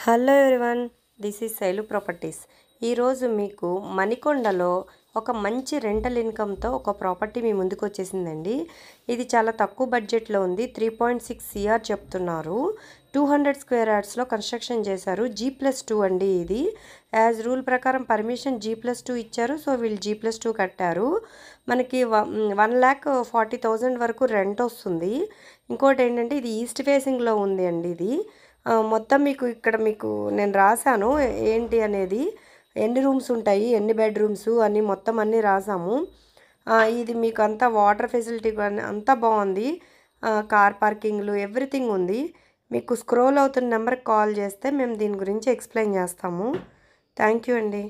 Hello everyone, this is Shailu properties. ఈరోజు మీకు మణికొండలో ఒక మంచి రెంటల్ ఇన్కమ్తో ఒక ప్రాపర్టీ మీ ముందుకు వచ్చేసిందండి. ఇది చాలా తక్కువ బడ్జెట్లో ఉంది. 3.6 CR చెప్తున్నారు. 200 స్క్వేర్ యార్డ్స్లో కన్స్ట్రక్షన్ చేశారు. G+2 అండి. ఇది యాజ్ రూల్ ప్రకారం పర్మిషన్ G+2 ఇచ్చారు. సో వీళ్ళు G+2 కట్టారు. మనకి 1,40,000 వరకు రెంట్ వస్తుంది. ఇంకోటి ఏంటంటే ఇది ఈస్ట్ ఫేసింగ్లో ఉంది అండి. ఇది మొత్తం మీకు నేను రాశాను ఏంటి అనేది, ఎన్ని రూమ్స్ ఉంటాయి, ఎన్ని బెడ్రూమ్స్ అని మొత్తం అన్నీ రాసాము. ఇది మీకు అంతా వాటర్ ఫెసిలిటీ కానీ అంతా బాగుంది. కార్ పార్కింగ్లు ఎవ్రీథింగ్ ఉంది. మీకు స్క్రోల్ అవుతున్న నెంబర్కి కాల్ చేస్తే మేము దీని గురించి ఎక్స్ప్లెయిన్ చేస్తాము. థ్యాంక్ యూ అండి.